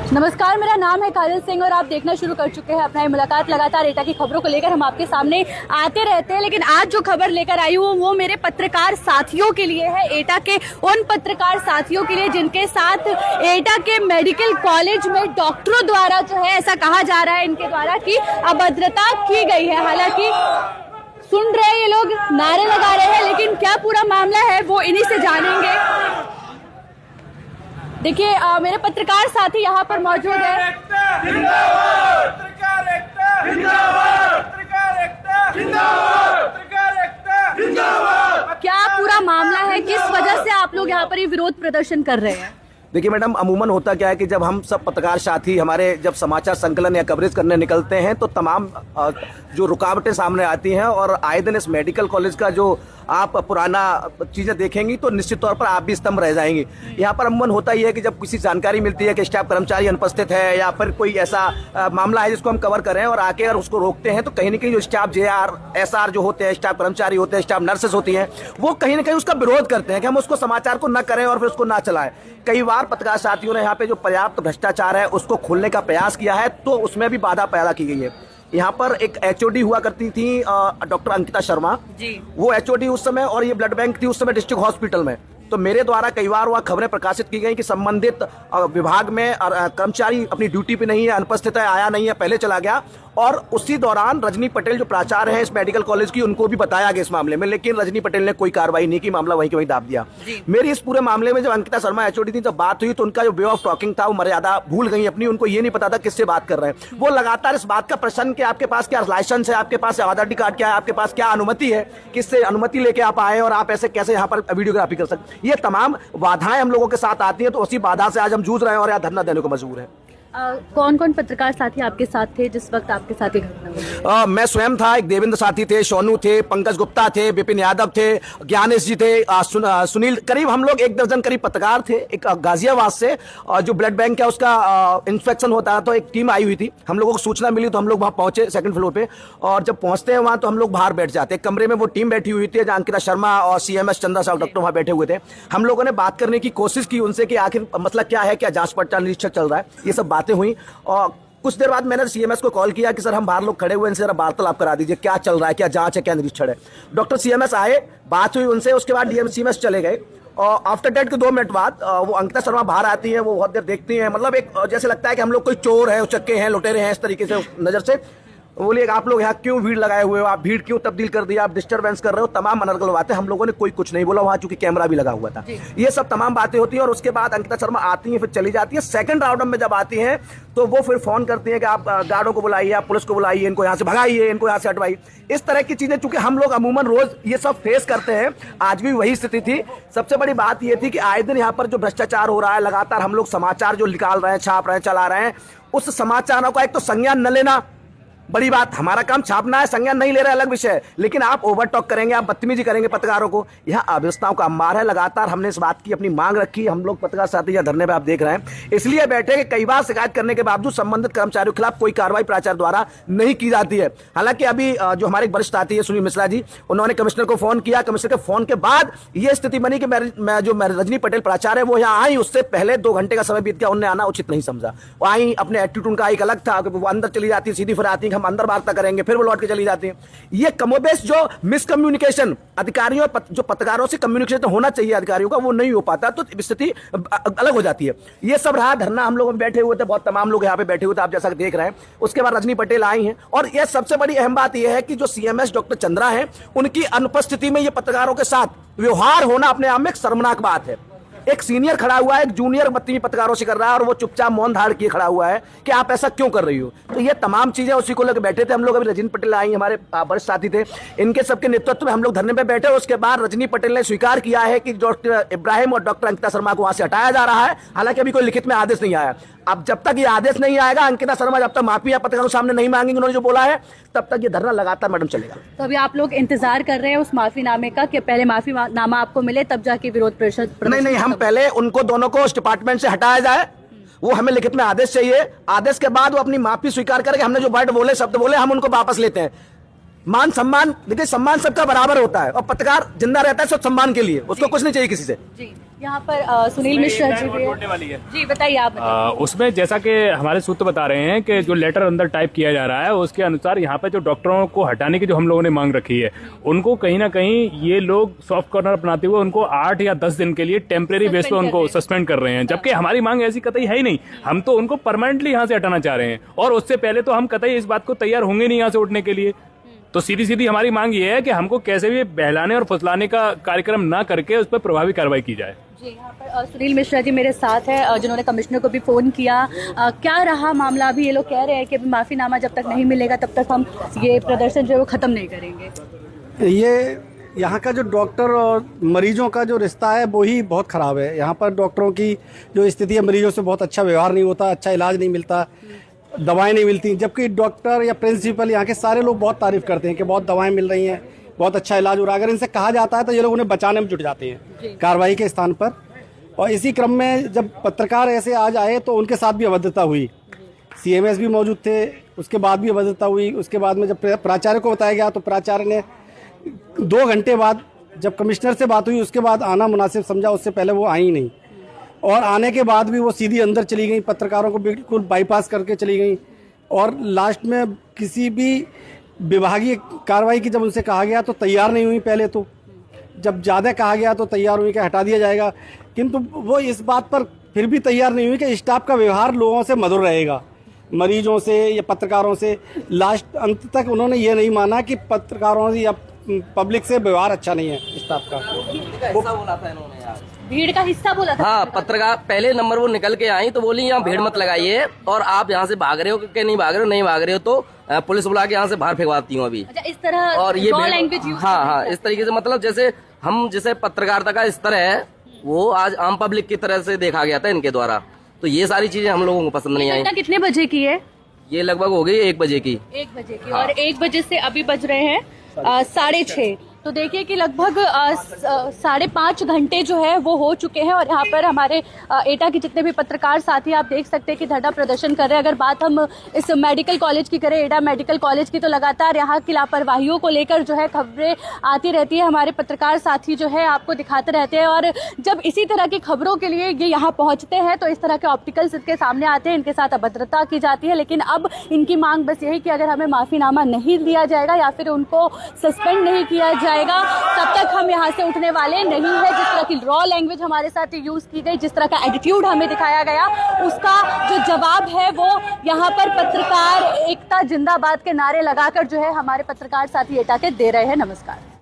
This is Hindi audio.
नमस्कार, मेरा नाम है काजल सिंह और आप देखना शुरू कर चुके हैं अपना ये मुलाकात। लगातार एटा की खबरों को लेकर हम आपके सामने आते रहते हैं, लेकिन आज जो खबर लेकर आई हूँ वो मेरे पत्रकार साथियों के लिए है। एटा के उन पत्रकार साथियों के लिए जिनके साथ एटा के मेडिकल कॉलेज में डॉक्टरों द्वारा जो है ऐसा कहा जा रहा है इनके द्वारा कि अभद्रता की गई है। हालांकि सुन रहे हैं ये लोग नारे लगा रहे हैं, लेकिन क्या पूरा मामला है वो इन्हीं से जानेंगे। देखिए मेरे पत्रकार साथी यहाँ पर मौजूद है। क्या पूरा मामला है, किस वजह से आप लोग यहाँ पर ये विरोध प्रदर्शन कर रहे हैं? देखिए मैडम, अमूमन होता क्या है कि जब हम सब पत्रकार साथी हमारे जब समाचार संकलन या कवरेज करने निकलते हैं तो तमाम जो रुकावटें सामने आती हैं, और आए दिन इस मेडिकल कॉलेज का जो आप पुराना चीजें देखेंगी तो निश्चित तौर पर आप भी स्तंभ रह जाएंगी। यहाँ पर अमूमन होता ही है कि जब किसी जानकारी मिलती है कि स्टाफ कर्मचारी अनुपस्थित है या फिर कोई ऐसा मामला है जिसको हम कवर करें और आके अगर उसको रोकते हैं तो कहीं ना कहीं जो स्टाफ JR SR जो होते हैं, स्टाफ कर्मचारी होते हैं, स्टाफ नर्सेस होती हैं, वो कहीं ना कहीं उसका विरोध करते हैं कि हम उसको समाचार को न करें और फिर उसको ना चलाएं। कई बार पत्रकार साथियों ने यहाँ पे जो पर्याप्त भ्रष्टाचार है उसको खोलने का प्रयास किया है, तो उसमें भी बाधा पैदा की गई है। यहाँ पर एक HOD हुआ करती थी डॉक्टर अंकिता शर्मा जी, वो HOD उस समय, और ये ब्लड बैंक थी उस समय डिस्ट्रिक्ट हॉस्पिटल में। तो मेरे द्वारा कई बार वह खबरें प्रकाशित की गई कि संबंधित विभाग में कर्मचारी अपनी ड्यूटी पे नहीं है, अनुपस्थित है, आया नहीं है, पहले चला गया। और उसी दौरान रजनी पटेल जो प्राचार्य हैं इस मेडिकल कॉलेज की, उनको भी बताया गया इस मामले में, लेकिन रजनी पटेल ने कोई कार्रवाई नहीं की, मामला वहीं के वहीं दाब दिया। मेरी इस पूरे मामले में जब अंकिता शर्मा HOD थी, जब बात हुई तो उनका जो वे ऑफ टॉकिंग था वो मर्यादा भूल गई अपनी। उनको ये नहीं पता था किससे बात कर रहे हैं। वो लगातार इस बात का प्रश्न कि आपके पास क्या लाइसेंस है, आपके पास आधार कार्ड क्या है, आपके पास क्या अनुमति है, किससे अनुमति लेके आप आए और आप ऐसे कैसे यहाँ पर वीडियोग्राफी कर सकते। ये तमाम बाधाएं हम लोगों के साथ आती हैं, तो उसी बाधा से आज हम जूझ रहे हैं और यहाँ धरना देने को मजबूर है। कौन कौन पत्रकार साथी आपके साथ थे जिस वक्त आपके साथ ये घटना हुई? मैं स्वयं था, एक देवेंद्र साथी थे, सोनू थे, पंकज गुप्ता थे, विपिन यादव थे, ज्ञानेश जी थे, सुनील, करीब हम लोग 1 दर्जन करीब पत्रकार थे। एक गाजियाबाद से जो ब्लड बैंक है उसका इंस्पेक्शन होता है, तो एक टीम आई हुई थी। हम लोगों को सूचना मिली तो हम लोग वहाँ पहुंचे 2nd फ्लोर पे, और जब पहुंचते हैं वहाँ तो हम लोग बाहर बैठ जाते हैं। कमरे में वो टीम बैठी हुई थी जहाँ अंकिता शर्मा और CMS चंद्रा साहब डॉक्टर वहाँ बैठे हुए थे। हम लोगों ने बात करने की कोशिश की उनसे कि आखिर मसला क्या है, क्या जांच पड़ताल निरीक्षक चल रहा है, ये सब बातें हुई। और कुछ देर बाद मैंने CMS को कॉल किया कि सर हम बाहर लोग खड़े हुए, इनसे जरा वार्तालाप करा दीजिए, क्या चल रहा है, क्या जांच है, क्या निरीक्षण है। डॉक्टर CMS आए, बात हुई उनसे, उसके बाद DM CMS चले गए। और आफ्टर डेट के 2 मिनट बाद वो अंकिता शर्मा बाहर आती है, वो बहुत देर देखती हैं, मतलब एक जैसे लगता है कि हम लोग कोई चोर है, उचक्के हैं, लुटेरे हैं, इस तरीके से नजर से। बोलिए आप लोग यहाँ क्यों भीड़ लगाए हुए हो, आप भीड़ क्यों तब्दील कर दिया, आप डिस्टर्बेंस कर रहे हो, तमाम अनर्गल बातें। हम लोगों ने कोई कुछ नहीं बोला वहाँ, चूंकि कैमरा भी लगा हुआ था। ये सब तमाम बातें होती हैं। और उसके बाद अंकिता शर्मा आती हैं, फिर चली जाती है। 2nd राउंड में जब आती हैं तो वो फिर फोन करती हैं कि आप गार्डों को बुलाइए, आप पुलिस को बुलाइए, इनको यहाँ से भगाइए, इनको यहाँ से हटवाइए। इस तरह की चीजें चूंकि हम लोग अमूमन रोज ये सब फेस करते हैं, आज भी वही स्थिति थी। सबसे बड़ी बात ये थी कि आए दिन यहाँ पर जो भ्रष्टाचार हो रहा है, लगातार हम लोग समाचार जो निकाल रहे हैं, छाप रहे हैं, चला रहे हैं, उस समाचारों का एक तो संज्ञान न लेना बड़ी बात। हमारा काम छापना है, संज्ञान नहीं ले रहे अलग विषय है, लेकिन आप ओवर टॉक करेंगे, आप बदतमीजी करेंगे पत्रकारों को। यहाँ अव्यवस्थाओं का अंबार है। लगातार हमने इस बात की अपनी मांग रखी। हम लोग पत्रकार साथी यहाँ धरने पे आप देख रहे हैं, इसलिए बैठे कि कई बार शिकायत करने के बावजूद संबंधित कर्मचारियों के खिलाफ कोई कार्रवाई प्राचार्य द्वारा नहीं की जाती है। हालांकि अभी जो हमारे वरिष्ठ साथी है सुनील मिश्रा जी, उन्होंने कमिश्नर को फोन किया। कमिश्नर के फोन के बाद ये स्थिति बनी कि मैं जो रजनी पटेल प्राचार्य है वो यहाँ आई, उससे पहले 2 घंटे का समय बीत गया, उन्होंने आना उचित नहीं समझा। वो आई, अपने एटीट्यूड उनका एक अलग था, वो अंदर चली जाती, सीधी फिर आती, हम अंदर वार्ता करेंगे, फिर वो लौट के चली जाती हैं। ये कमोबेश जो मिसकम्युनिकेशन अधिकारियों जो पत्रकारों से कम्युनिकेशन होना चाहिए अधिकारियों का, वो नहीं हो पाता, तो स्थिति अलग हो जाती है। ये सब रहा धरना। हम लोग बैठे हुए थे, बहुत तमाम लोग यहाँ पे बैठे हुए थे, आप जैसा देख रहे हैं। उसके बाद रजनी पटेल आई हैं, और ये सबसे बड़ी अहम बात यह है कि जो CMS डॉक्टर चंद्रा है, उनकी अनुपस्थिति में ये पत्रकारों के साथ व्यवहार होना अपने आप में एक शर्मनाक बात है। एक सीनियर खड़ा हुआ है, एक जूनियर बदतमीजी पत्रकारों से कर रहा है, और वो चुपचाप मौन धारण किए खड़ा हुआ है कि आप ऐसा क्यों कर रही हो। तो ये तमाम चीजें उसी को लेकर बैठे थे हम लोग। अभी रजनी पटेल आई, हमारे वरिष्ठ साथी थे, इनके सबके नेतृत्व में हम लोग धरने पे बैठे। उसके बाद रजनी पटेल ने स्वीकार किया है कि डॉक्टर इब्राहिम और डॉक्टर अंकिता शर्मा को वहां से हटाया जा रहा है। हालांकि अभी कोई लिखित में आदेश नहीं आया। अब जब तक ये आदेश नहीं आएगा, अंकिता शर्मा जब तक माफी या पत्रकारों सामने नहीं मांगेंगे उन्होंने जो बोला है, तब तक ये धरना लगातार मैडम चलेगा। तो अभी आप लोग इंतजार कर रहे हैं उस माफीनामे का कि पहले माफीनामा आपको मिले तब जाके विरोध प्रदर्शन? नहीं, हम पहले उनको दोनों को उस डिपार्टमेंट से हटाया जाए, वो हमें लिखित में आदेश चाहिए। आदेश के बाद वो अपनी माफी स्वीकार करके हमने जो वर्ड बोले, शब्द बोले, हम उनको वापस लेते हैं। मान सम्मान, देखिए सम्मान सबका बराबर होता है और पत्रकार जिंदा रहता है सब सम्मान के लिए, उसको कुछ नहीं चाहिए किसी से। जी, यहाँ पर सुनील मिश्रा जी भी है। जी बताइए, आप बताइए। उसमें जैसा कि हमारे सूत्र बता रहे हैं कि जो लेटर अंदर टाइप किया जा रहा है उसके अनुसार यहाँ पे जो डॉक्टरों को हटाने की जो हम लोगों ने मांग रखी है, उनको कहीं ना कहीं ये लोग सॉफ्ट कॉर्नर अपनाते हुए उनको 8 या 10 दिन के लिए टेम्परेरी बेस पे उनको सस्पेंड कर रहे हैं, जबकि हमारी मांग ऐसी कतई है ही नहीं। हम तो उनको परमानेंटली यहाँ से हटाना चाह रहे हैं और उससे पहले तो हम कतई इस बात को तैयार होंगे नहीं यहाँ से उठने के लिए। तो सीधी सीधी हमारी मांग ये है कि हमको कैसे भी बहलाने और फुसलाने का कार्यक्रम ना करके उस पर प्रभावी कार्रवाई की जाए। जी, यहाँ पर सुनील मिश्रा जी मेरे साथ है, जिन्होंने कमिश्नर को भी फोन किया। क्या रहा मामला? अभी ये लोग कह रहे हैं कि माफीनामा जब तक नहीं मिलेगा तब तक हम ये प्रदर्शन जो है वो खत्म नहीं करेंगे। ये यहाँ का जो डॉक्टर और मरीजों का जो रिश्ता है वो ही बहुत ख़राब है। यहाँ पर डॉक्टरों की जो स्थिति है, मरीजों से बहुत अच्छा व्यवहार नहीं होता, अच्छा इलाज नहीं मिलता, दवाएं नहीं मिलती, जबकि डॉक्टर या प्रिंसिपल यहाँ के सारे लोग बहुत तारीफ करते हैं कि बहुत दवाएं मिल रही हैं, बहुत अच्छा इलाज हो रहा है। अगर इनसे कहा जाता है तो ये लोग उन्हें बचाने में जुट जाते हैं कार्रवाई के स्थान पर। और इसी क्रम में जब पत्रकार ऐसे आज आए तो उनके साथ भी अभद्रता हुई। CMS भी मौजूद थे, उसके बाद भी अभद्रता हुई। उसके बाद में जब प्राचार्य को बताया गया तो प्राचार्य ने 2 घंटे बाद जब कमिश्नर से बात हुई उसके बाद आना मुनासिब समझा, उससे पहले वो आई नहीं। और आने के बाद भी वो सीधी अंदर चली गई, पत्रकारों को बिल्कुल बाईपास करके चली गई। और लास्ट में किसी भी विभागीय कार्रवाई की जब उनसे कहा गया तो तैयार नहीं हुई। पहले तो जब ज़्यादा कहा गया तो तैयार हुई कि हटा दिया जाएगा, किंतु वो इस बात पर फिर भी तैयार नहीं हुई कि स्टाफ का व्यवहार लोगों से मधुर रहेगा, मरीजों से या पत्रकारों से। लास्ट अंत तक उन्होंने ये नहीं माना कि पत्रकारों से या पब्लिक से व्यवहार अच्छा नहीं है स्टाफ का। बोला था इन्होंने यार, भीड़ का हिस्सा बोला था। हाँ, पत्रकार पहले नंबर वो निकल के आई तो बोली यहाँ भीड़ मत लगाइए, और आप यहाँ से भाग रहे हो कि नहीं भाग रहे हो तो पुलिस बुला के यहाँ से बाहर फेंकवाती हूँ अभी। अच्छा, इस तरह और ये लैंग्वेज यूज। हाँ, इस तरीके से, मतलब जैसे पत्रकारिता का स्तर है वो आज आम पब्लिक की तरह से देखा गया था इनके द्वारा। तो ये सारी चीजें हम लोगों को पसंद नहीं आई। कितने बजे की है? ये लगभग हो गई 1 बजे की। 1 बजे की। हाँ। और 1 बजे से अभी बज रहे हैं 6:30। तो देखिए कि लगभग 5.5 घंटे जो है वो हो चुके हैं। और यहाँ पर हमारे एटा के जितने भी पत्रकार साथी आप देख सकते हैं कि धरना प्रदर्शन कर रहे हैं। अगर बात हम इस मेडिकल कॉलेज की करें, एटा मेडिकल कॉलेज की, तो लगातार यहाँ की लापरवाहियों को लेकर जो है खबरें आती रहती है। हमारे पत्रकार साथी जो है आपको दिखाते रहते हैं, और जब इसी तरह की खबरों के लिए ये यहाँ पहुँचते हैं तो इस तरह के ऑप्टिकल्स इसके सामने आते हैं, इनके साथ अभद्रता की जाती है। लेकिन अब इनकी मांग बस यही कि अगर हमें माफीनामा नहीं दिया जाएगा या फिर उनको सस्पेंड नहीं किया जाएगा तब तक हम यहाँ से उठने वाले नहीं है। जिस तरह की रॉ लैंग्वेज हमारे साथ यूज की गई, जिस तरह का एटीट्यूड हमें दिखाया गया, उसका जो जवाब है वो यहाँ पर पत्रकार एकता जिंदाबाद के नारे लगाकर जो है हमारे पत्रकार साथी एटा के दे रहे हैं। नमस्कार।